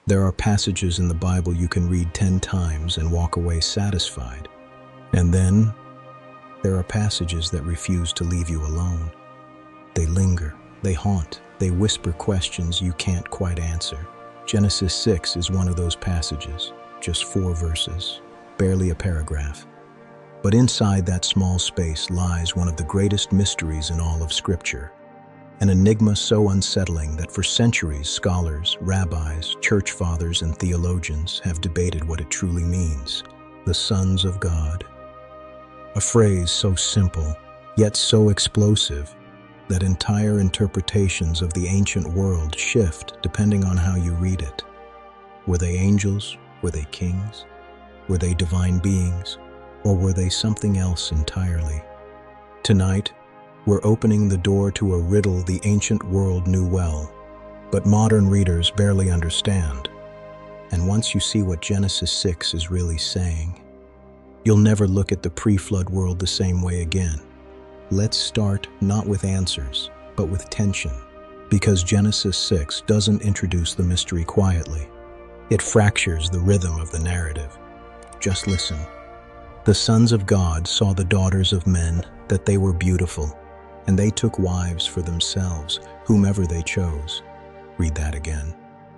There are passages in the Bible you can read 10 times and walk away satisfied. And then, there are passages that refuse to leave you alone. They linger, they haunt, they whisper questions you can't quite answer. Genesis 6 is one of those passages, just 4 verses, barely a paragraph. But inside that small space lies one of the greatest mysteries in all of Scripture. An enigma so unsettling that for centuries scholars, rabbis, church fathers, and theologians have debated what it truly means. The sons of God. A phrase so simple, yet so explosive, that entire interpretations of the ancient world shift depending on how you read it. Were they angels? Were they kings? Were they divine beings? Or were they something else entirely? Tonight, we're opening the door to a riddle the ancient world knew well, but modern readers barely understand. And once you see what Genesis 6 is really saying, you'll never look at the pre-flood world the same way again. Let's start not with answers, but with tension, because Genesis 6 doesn't introduce the mystery quietly. It fractures the rhythm of the narrative. Just listen. The sons of God saw the daughters of men, that they were beautiful, and they took wives for themselves, whomever they chose. Read that again.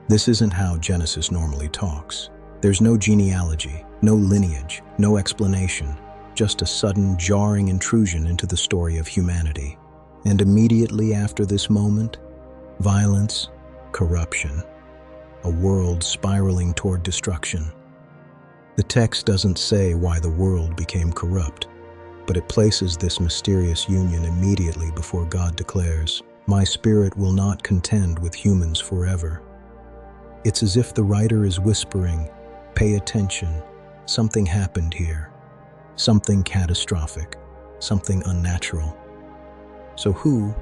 This isn't how Genesis normally talks. There's no genealogy, no lineage, no explanation, just a sudden, jarring intrusion into the story of humanity. And immediately after this moment, violence, corruption, a world spiraling toward destruction. The text doesn't say why the world became corrupt, but it places this mysterious union immediately before God declares, "My spirit will not contend with humans forever." It's as if the writer is whispering, "Pay attention, something happened here, something catastrophic, something unnatural." So who,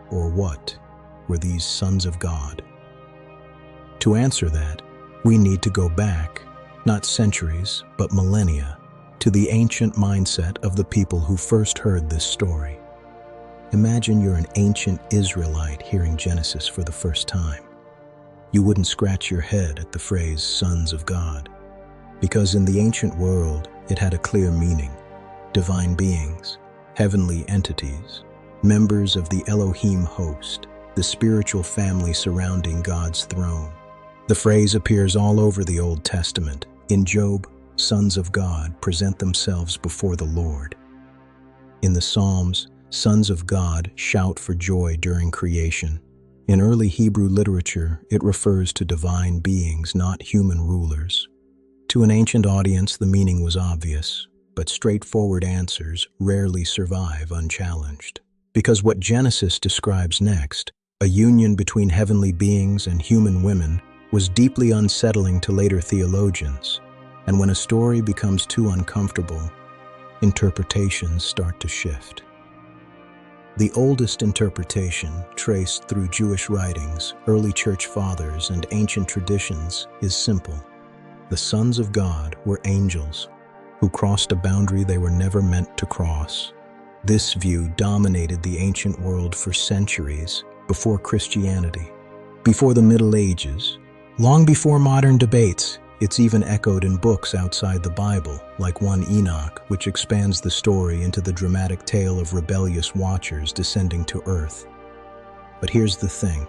or what, were these sons of God? To answer that, we need to go back, not centuries, but millennia, to the ancient mindset of the people who first heard this story. Imagine you're an ancient Israelite hearing Genesis for the first time. You wouldn't scratch your head at the phrase "sons of God," because in the ancient world, it had a clear meaning. Divine beings, heavenly entities, members of the Elohim host, the spiritual family surrounding God's throne. The phrase appears all over the Old Testament. In Job, sons of God present themselves before the Lord. In the Psalms, sons of God shout for joy during creation. In early Hebrew literature, it refers to divine beings, not human rulers. To an ancient audience, the meaning was obvious, but straightforward answers rarely survive unchallenged. Because what Genesis describes next, a union between heavenly beings and human women, was deeply unsettling to later theologians. And when a story becomes too uncomfortable, interpretations start to shift. The oldest interpretation, traced through Jewish writings, early church fathers, and ancient traditions, is simple. The sons of God were angels who crossed a boundary they were never meant to cross. This view dominated the ancient world for centuries, before Christianity, before the Middle Ages, long before modern debates. It's even echoed in books outside the Bible, like one Enoch, which expands the story into the dramatic tale of rebellious watchers descending to earth. But here's the thing,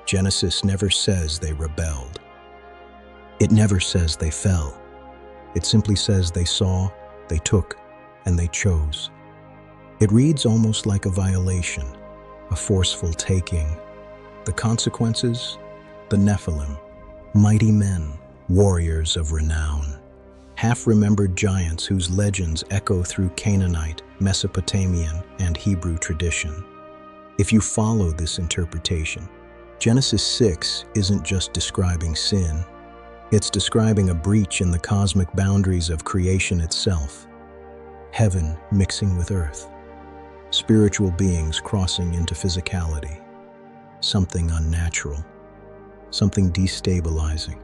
Genesis never says they rebelled. It never says they fell. It simply says they saw, they took, and they chose. It reads almost like a violation, a forceful taking. The consequences? The Nephilim, mighty men, warriors of renown, half-remembered giants whose legends echo through Canaanite, Mesopotamian, and Hebrew tradition. If you follow this interpretation, Genesis 6 isn't just describing sin, it's describing a breach in the cosmic boundaries of creation itself. Heaven mixing with earth, spiritual beings crossing into physicality, something unnatural, something destabilizing.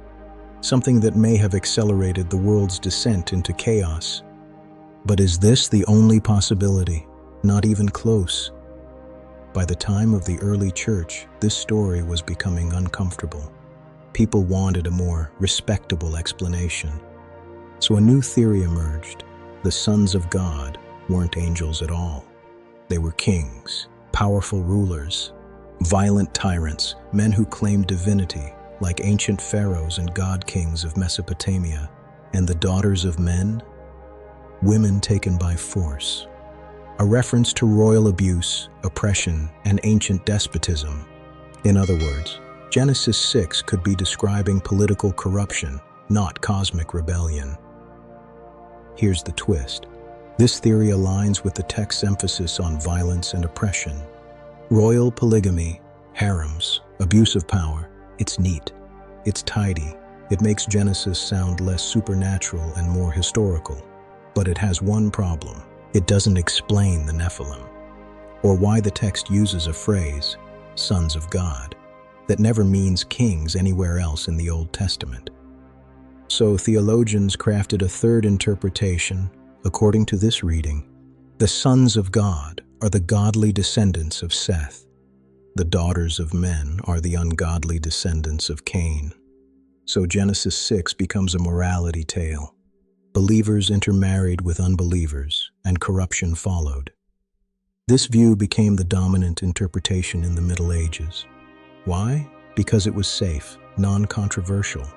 Something that may have accelerated the world's descent into chaos. But is this the only possibility? Not even close. By the time of the early church, this story was becoming uncomfortable. People wanted a more respectable explanation. So a new theory emerged. The sons of God weren't angels at all. They were kings, powerful rulers, violent tyrants, men who claimed divinity, like ancient pharaohs and god-kings of Mesopotamia. And the daughters of men? Women taken by force. A reference to royal abuse, oppression, and ancient despotism. In other words, Genesis 6 could be describing political corruption, not cosmic rebellion. Here's the twist. This theory aligns with the text's emphasis on violence and oppression. Royal polygamy, harems, abuse of power. It's neat. It's tidy. It makes Genesis sound less supernatural and more historical. But it has one problem. It doesn't explain the Nephilim, or why the text uses a phrase, sons of God, that never means kings anywhere else in the Old Testament. So theologians crafted a third interpretation. According to this reading, the sons of God are the godly descendants of Seth. The daughters of men are the ungodly descendants of Cain. So Genesis 6 becomes a morality tale. Believers intermarried with unbelievers, and corruption followed. This view became the dominant interpretation in the Middle Ages. Why? Because it was safe, non-controversial,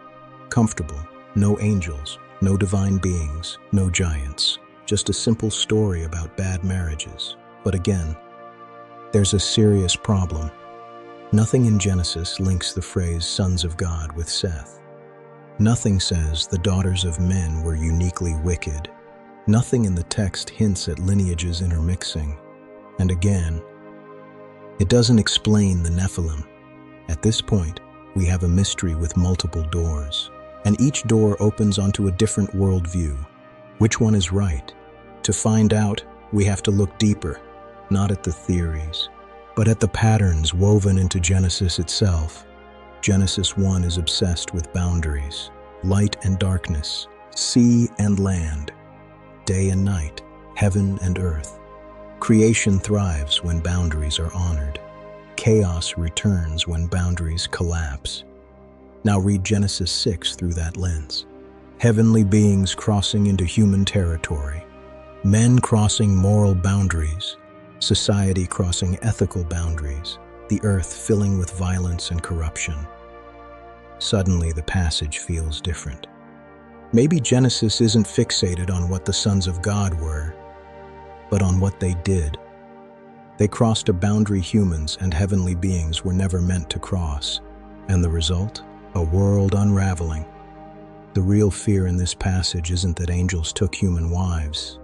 comfortable, no angels, no divine beings, no giants, just a simple story about bad marriages. But again, there's a serious problem. Nothing in Genesis links the phrase sons of God with Seth. Nothing says the daughters of men were uniquely wicked. Nothing in the text hints at lineages intermixing. And again, it doesn't explain the Nephilim. At this point, we have a mystery with multiple doors, and each door opens onto a different worldview. Which one is right? To find out, we have to look deeper, not at the theories, but at the patterns woven into Genesis itself. Genesis 1 is obsessed with boundaries, light and darkness, sea and land, day and night, heaven and earth. Creation thrives when boundaries are honored. Chaos returns when boundaries collapse. Now read Genesis 6 through that lens. Heavenly beings crossing into human territory, men crossing moral boundaries, society crossing ethical boundaries, the earth filling with violence and corruption. Suddenly, the passage feels different. Maybe Genesis isn't fixated on what the sons of God were, but on what they did. They crossed a boundary humans and heavenly beings were never meant to cross. And the result? A world unraveling. The real fear in this passage isn't that angels took human wives.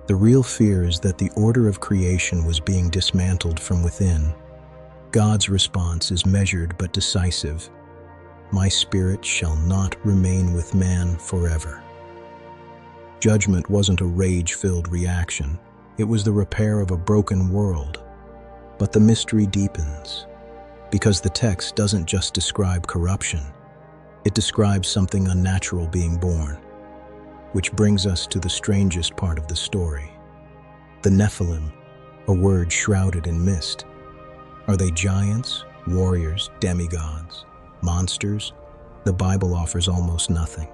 The real fear is that the order of creation was being dismantled from within. God's response is measured but decisive. My spirit shall not remain with man forever. Judgment wasn't a rage-filled reaction. It was the repair of a broken world. But the mystery deepens, because the text doesn't just describe corruption. It describes something unnatural being born, which brings us to the strangest part of the story. The Nephilim, a word shrouded in mist. Are they giants, warriors, demigods, monsters? The Bible offers almost nothing.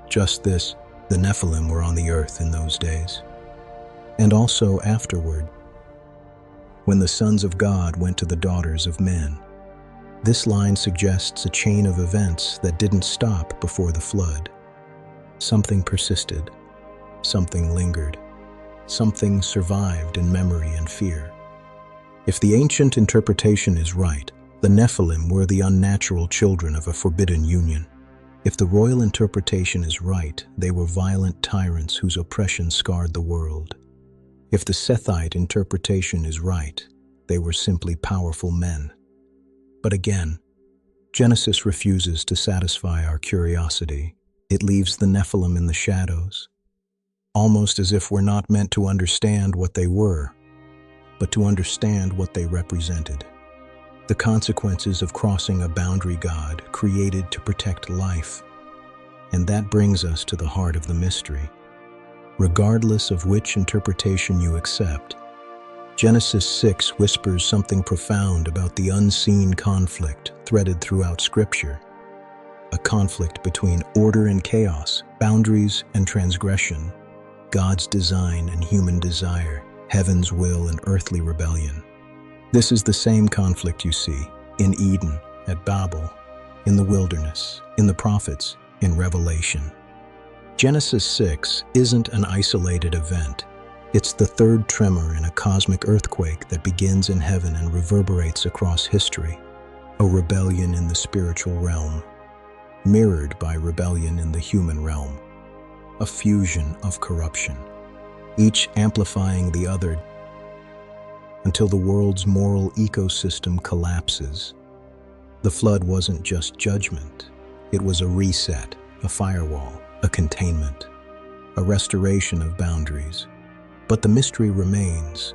Just this: the Nephilim were on the earth in those days. And also afterward, when the sons of God went to the daughters of men. This line suggests a chain of events that didn't stop before the flood. Something persisted, something lingered, something survived in memory and fear. If the ancient interpretation is right, the Nephilim were the unnatural children of a forbidden union. If the royal interpretation is right, they were violent tyrants whose oppression scarred the world. If the Sethite interpretation is right, they were simply powerful men. But again, Genesis refuses to satisfy our curiosity. It leaves the Nephilim in the shadows, almost as if we're not meant to understand what they were, but to understand what they represented. The consequences of crossing a boundary God created to protect life. And that brings us to the heart of the mystery. Regardless of which interpretation you accept, Genesis 6 whispers something profound about the unseen conflict threaded throughout Scripture. a conflict between order and chaos, boundaries and transgression, God's design and human desire, heaven's will and earthly rebellion. This is the same conflict you see in Eden, at Babel, in the wilderness, in the prophets, in Revelation. Genesis 6 isn't an isolated event. It's the third tremor in a cosmic earthquake that begins in heaven and reverberates across history. A rebellion in the spiritual realm, mirrored by rebellion in the human realm. A fusion of corruption, each amplifying the other until the world's moral ecosystem collapses. The flood wasn't just judgment. It was a reset, a firewall, a containment, a restoration of boundaries. But the mystery remains.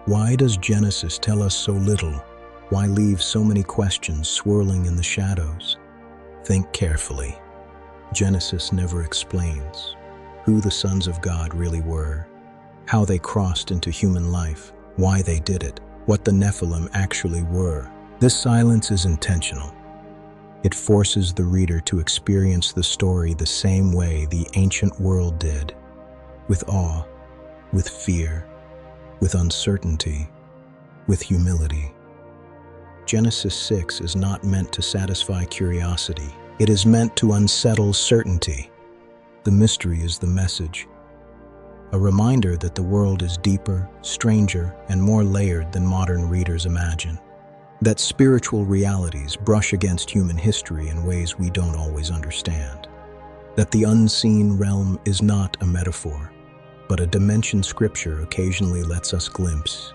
Why does Genesis tell us so little? Why leave so many questions swirling in the shadows? Think carefully. Genesis never explains who the sons of God really were, how they crossed into human life, why they did it, what the Nephilim actually were. This silence is intentional. It forces the reader to experience the story the same way the ancient world did, with awe, with fear, with uncertainty, with humility. Genesis 6 is not meant to satisfy curiosity. It is meant to unsettle certainty. The mystery is the message, a reminder that the world is deeper, stranger, and more layered than modern readers imagine. That spiritual realities brush against human history in ways we don't always understand. That the unseen realm is not a metaphor, but a dimension Scripture occasionally lets us glimpse,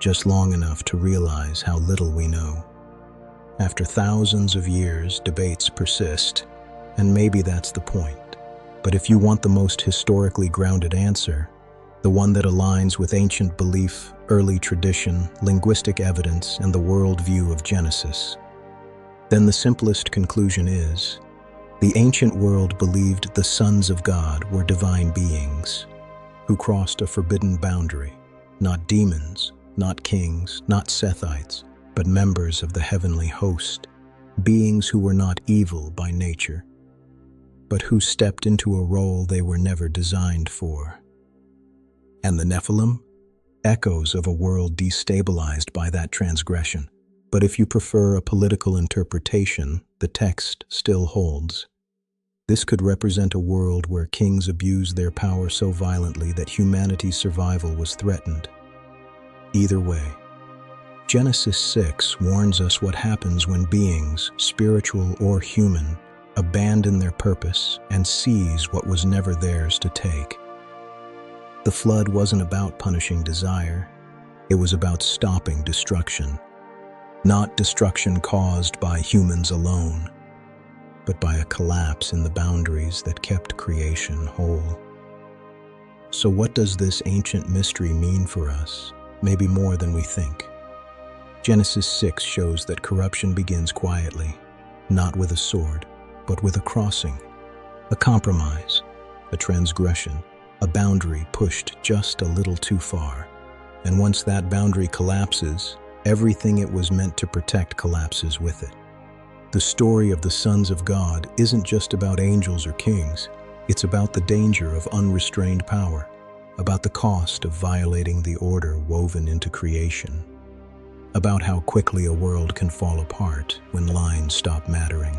just long enough to realize how little we know. After thousands of years, debates persist, and maybe that's the point. But if you want the most historically grounded answer, the one that aligns with ancient belief, early tradition, linguistic evidence, and the worldview of Genesis, then the simplest conclusion is, the ancient world believed the sons of God were divine beings who crossed a forbidden boundary, not demons, not kings, not Sethites, but members of the heavenly host, beings who were not evil by nature, but who stepped into a role they were never designed for. And the Nephilim? Echoes of a world destabilized by that transgression. But if you prefer a political interpretation, the text still holds. This could represent a world where kings abused their power so violently that humanity's survival was threatened. Either way, Genesis 6 warns us what happens when beings, spiritual or human, abandon their purpose and seize what was never theirs to take. The flood wasn't about punishing desire. It was about stopping destruction. Not destruction caused by humans alone, but by a collapse in the boundaries that kept creation whole. So what does this ancient mystery mean for us? Maybe more than we think. Genesis 6 shows that corruption begins quietly, not with a sword, but with a crossing, a compromise, a transgression, a boundary pushed just a little too far. And once that boundary collapses, everything it was meant to protect collapses with it. The story of the sons of God isn't just about angels or kings. It's about the danger of unrestrained power, about the cost of violating the order woven into creation, about how quickly a world can fall apart when lines stop mattering.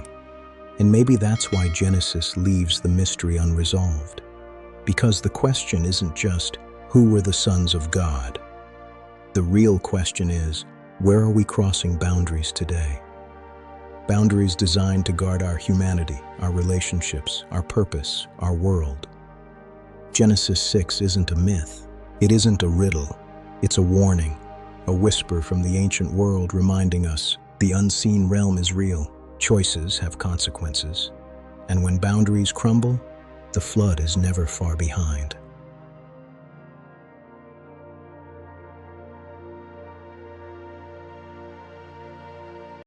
And maybe that's why Genesis leaves the mystery unresolved. Because the question isn't just, who were the sons of God? The real question is, where are we crossing boundaries today? Boundaries designed to guard our humanity, our relationships, our purpose, our world. Genesis 6 isn't a myth. It isn't a riddle. It's a warning, a whisper from the ancient world reminding us the unseen realm is real. Choices have consequences. And when boundaries crumble, the flood is never far behind.